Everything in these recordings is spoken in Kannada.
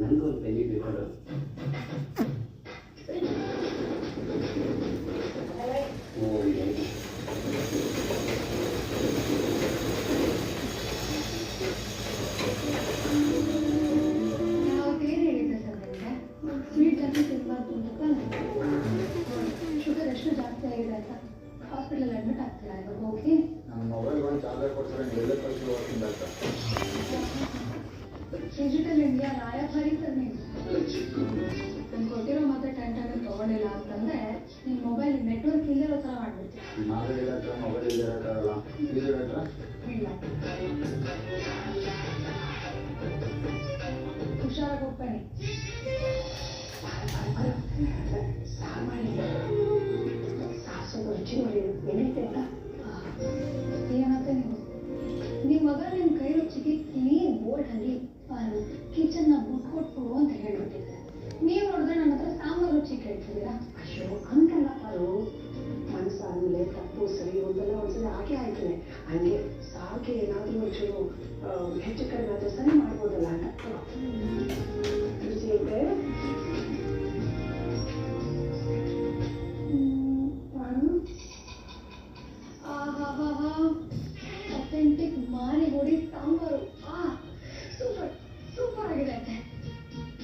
ನನಗೊಂದು ಪೆನ್ನಿ ಬೇಕಾದ್ರೆ ಶುಗರ್ ಎಷ್ಟು ಜಾಸ್ತಿ ಆಗಿದೆ ಅಂತ ಹಾಸ್ಪಿಟಲ್ ಅಡ್ಮಿಟ್ ಆಗ್ತೀರಾ ಇವಾಗ ಹೋಗಿ ನಮ್ಮ ಮೊಬೈಲ್ ಒಂದು ಚಾರ್ಜರ್ ಕೊಡ್ತಾರೆ ಎಲ್ಲೇ ಕಳಿಸಿ ಹೋಗ್ತೀನಿ ಡಾಕ್ಟರ್. ಡಿಜಿಟಲ್ ಇಂಡಿಯಾ ರಾಯಭಾರಿ ಸರ್ ನೀವು ನಾನು ಕೊಟ್ಟಿರೋ ಮತ್ತೆ ಟೈಮ್ ತೊಗೊಂಡಿಲ್ಲ ಅಂತಂದ್ರೆ ನಿಮ್ಮ ಮೊಬೈಲ್ ನೆಟ್ವರ್ಕ್ ಇಲ್ಲದಿರೋ ಥರ ಮಾಡ್ಬಿಡ್ತೀವಿ. ನಾವೇ ಇರೋಕ್ಕ ಮೊಬೈಲ್ ಇಲ್ಲದೆ ಇರೋಕ್ಕಾಗಲ್ಲ. ಇದು ಡಾಕ್ಟ್ರ ಇಲ್ಲ ಹುಷಾರಾಗಿ ಹೋಗ್ಬೇಡಿ. ಸಾರು ಮಾಡಿದ್ದೆ ಸಾಸು ರುಚಿ ಮಾಡಿದ್ರು ಏನೈತೆ ಅಂತ ಏನತ್ತೆ ನಿಮ್ಮ ಮಗ ನಿಮ್ಮ ಕೈ ರುಚಿಗೆ ಕ್ಲೀನ್ ಬೋರ್ಡಲ್ಲಿ ಕಿಚನ್ನ ಬಿಟ್ಕೊಟ್ಟು ಅಂತ ಹೇಳ್ಬಿಟ್ಟಿದ್ದೆ. ನೀವು ನೋಡಿದ್ರೆ ನನ್ನ ಹತ್ರ ಸಾಂಬಾರು ರುಚಿ ಕೇಳ್ತಿದ್ದೀರಾ? ಅಯ್ಯೋ ಹಂಗಲ್ಲ ಪಾರು, ಮನಸ್ಸಾದ್ಮೇಲೆ ತಪ್ಪು ಸರಿ ಒಂದೆಲ್ಲ ಒಂದ್ಸಲ ಹಾಗೆ ಆಯ್ತಾನೆ. ಹಂಗೆ ಸಾರಿಗೆ ಏನಾದರೂ ಒಂಚೂರು ಹೆಚ್ಚು ಕಡಿಮೆ ಆದ್ರೆ ಸರಿ ಮಾಡ್ಬೋದಲ್ಲ ಅಂತ ರುಚಿ ಐತೆ. ಅಥೆಂಟಿಕ್ ಮಾರಿಗೋಡಿ ಸಾಂಬಾರು ಸೂಪರ್ ಸೂಪರ್ ಆಗಿದೆ.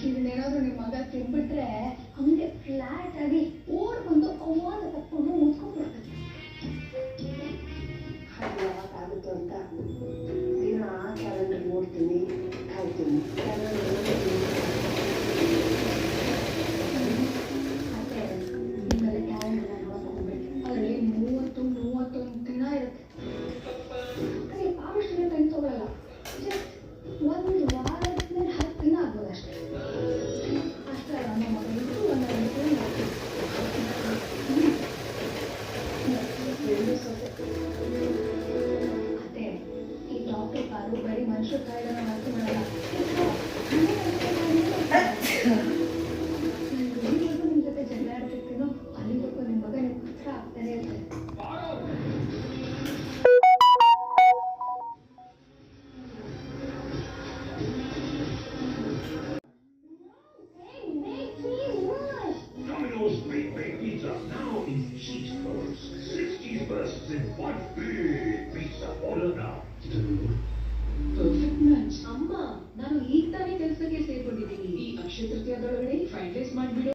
ಇದನ್ನೇನಾದ್ರೂ ನಿಮ್ಮ ಮಗ ತಿನ್ಬಿಟ್ರೆ ಹಂಗೆ ಫ್ಲಾಟ್ ಆಗಿ ಓಡ್ ಬಂದು ಅವಾದ ತಕ್ಕೊಂಡು ಮುಚ್ಕೊಂಡ್ಬಿಡ್ತಾರೆ. ಯಾವಾಗಾಗುತ್ತೋ ಅಂತ ದಿನ ಕ್ಯಾಲೆಂಡರ್ ನೋಡ್ತೀನಿ, ಕಾಯ್ತೀನಿ. ಅದೇ ನಿಮ್ಮಲ್ಲಿ ಕ್ಯಾಲೆಂಡರ್ ನೋಡ್ಕೊಂಡ್ಬಿಟ್ಟು ಅದರಲ್ಲಿ 31 ದಿನ ಇರುತ್ತೆ. ಅದೇ ಆದಷ್ಟು ಟೈಮ್ ತಗೊಳ್ಳಲ್ಲ. ಜಸ್ಟ್ ಒಂದು ವಾರದ ಮೇಲೆ 10 ದಿನ ಆಗ್ಬೋದು ಅಷ್ಟೇ. ಅಷ್ಟೇ ನಮ್ಮ ಮಗನಿಗೂ ಒಂದು ಅದೇ ಈ ಡಾಕ್ಟರ್ ಕಾರು ಬರೀ ಮನುಷ್ಯರ ಕಾಯಿಲೆನ ವಾಸಿ ಮಾಡಲ್ಲ. ನಿಮ್ಮ ಜೊತೆ ಜಗಳ ಆಡ್ತಿರ್ತೀನೋ ಅಲ್ಲಿವರೆಗೂ ನಿಮ್ಮ ಮಗ ನಿಮ್ಮ ಹತ್ರ ಆಗ್ತಾನೆ ಇರ್ತಾರೆ. Domino's Big Big Pizza now in cheese curls. 60 bursts in one big pizza. Order now.